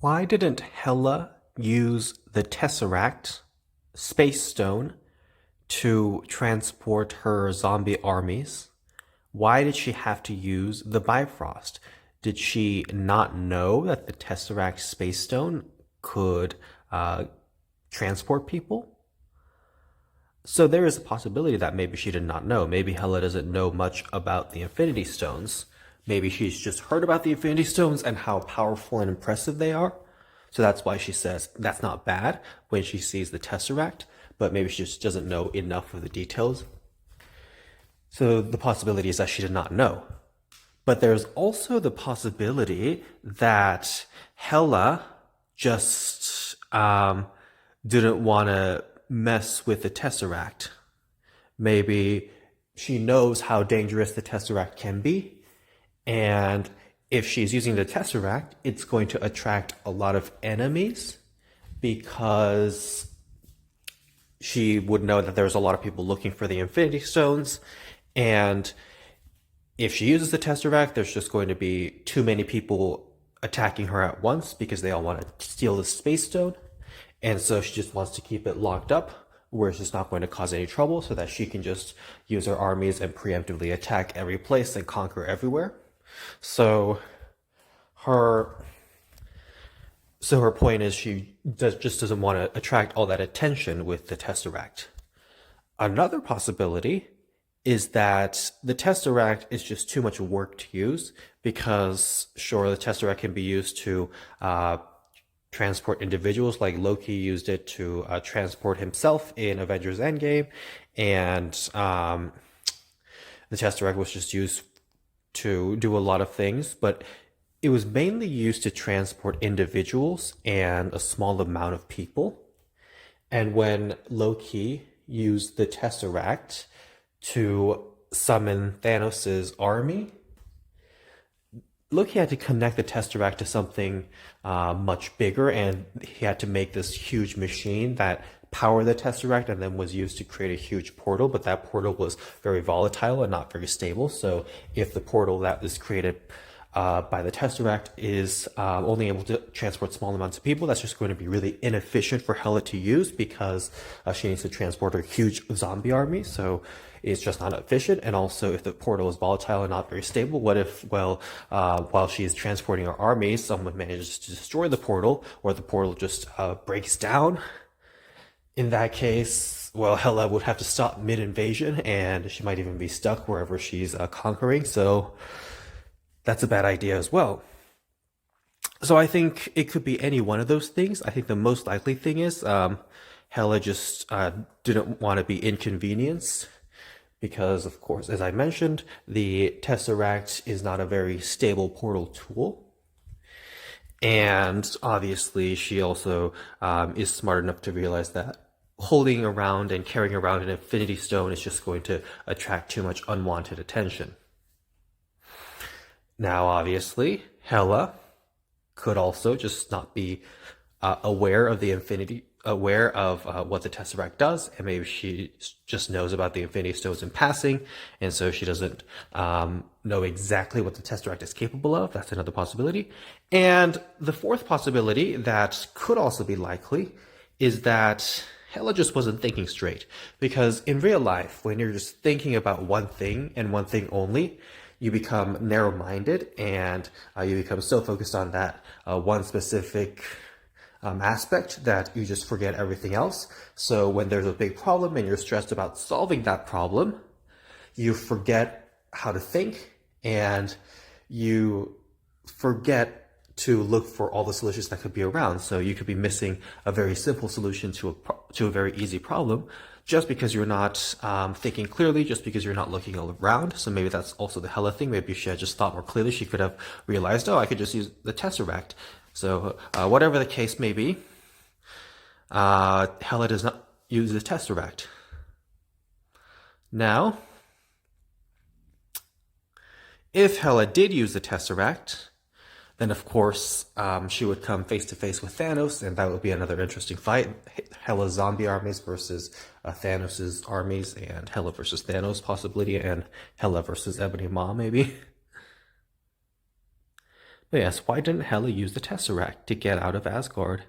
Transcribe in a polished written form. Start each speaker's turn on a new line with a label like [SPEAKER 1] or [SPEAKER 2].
[SPEAKER 1] Why didn't Hela use the Tesseract space stone to transport her zombie armies? Why did she have to use the Bifrost? Did she not know that the Tesseract space stone could transport people? So there is a possibility that maybe she did not know. Maybe Hela doesn't know much about the Infinity Stones. Maybe she's just heard about the Infinity Stones and how powerful and impressive they are. So that's why she says that's not bad when she sees the Tesseract, but maybe she just doesn't know enough of the details. So the possibility is that she did not know. But there's also the possibility that Hela just didn't want to mess with the Tesseract. Maybe she knows how dangerous the Tesseract can be, and if she's using the Tesseract, it's going to attract a lot of enemies because she would know that there's a lot of people looking for the Infinity Stones, and if she uses the Tesseract, there's just going to be too many people attacking her at once because they all want to steal the Space Stone. And so she just wants to keep it locked up where it's just not going to cause any trouble so that she can just use her armies and preemptively attack every place and conquer everywhere. So her point is she just doesn't want to attract all that attention with the Tesseract. Another possibility is that the Tesseract is just too much work to use because, sure, the Tesseract can be used to transport individuals, like Loki used it to transport himself in Avengers Endgame, and the Tesseract was just used to do a lot of things, but it was mainly used to transport individuals and a small amount of people. And when Loki used the Tesseract to summon Thanos' army, Loki had to connect the Tesseract to something much bigger, and he had to make this huge machine that powered the Tesseract and then was used to create a huge portal, but that portal was very volatile and not very stable. So if the portal that was created by the Tesseract is only able to transport small amounts of people, that's just going to be really inefficient for Hela to use because she needs to transport a huge zombie army. So it's just not efficient. And also, if the portal is volatile and not very stable, what if, while she's transporting her army, someone manages to destroy the portal, or the portal just breaks down? In that case, well, Hela would have to stop mid-invasion, and she might even be stuck wherever she's conquering. So that's a bad idea as well. So I think it could be any one of those things. I think the most likely thing is Hela just didn't want to be inconvenienced because, of course, as I mentioned, the Tesseract is not a very stable portal tool. And obviously, she also is smart enough to realize that holding around and carrying around an Infinity Stone is just going to attract too much unwanted attention. Now, obviously, Hela could also just not be aware of what the Tesseract does, and maybe she just knows about the Infinity Stones in passing, and so she doesn't know exactly what the Tesseract is capable of. That's another possibility. And the fourth possibility that could also be likely is that Hela just wasn't thinking straight. Because in real life, when you're just thinking about one thing and one thing only, you become narrow-minded, and you become so focused on that one specific aspect that you just forget everything else. So when there's a big problem and you're stressed about solving that problem, you forget how to think, and you forget to look for all the solutions that could be around. So you could be missing a very simple solution to a very easy problem just because you're not thinking clearly, just because you're not looking around. So maybe that's also the Hela thing. Maybe if she had just thought more clearly, she could have realized, oh, I could just use the Tesseract. So whatever the case may be, Hela does not use the Tesseract. Now, if Hela did use the Tesseract, then of course she would come face to face with Thanos, and that would be another interesting fight. Hela's zombie armies versus Thanos' armies, and Hela versus Thanos possibly, and Hela versus Ebony Maw maybe. Yes, why didn't Hela use the Tesseract to get out of Asgard?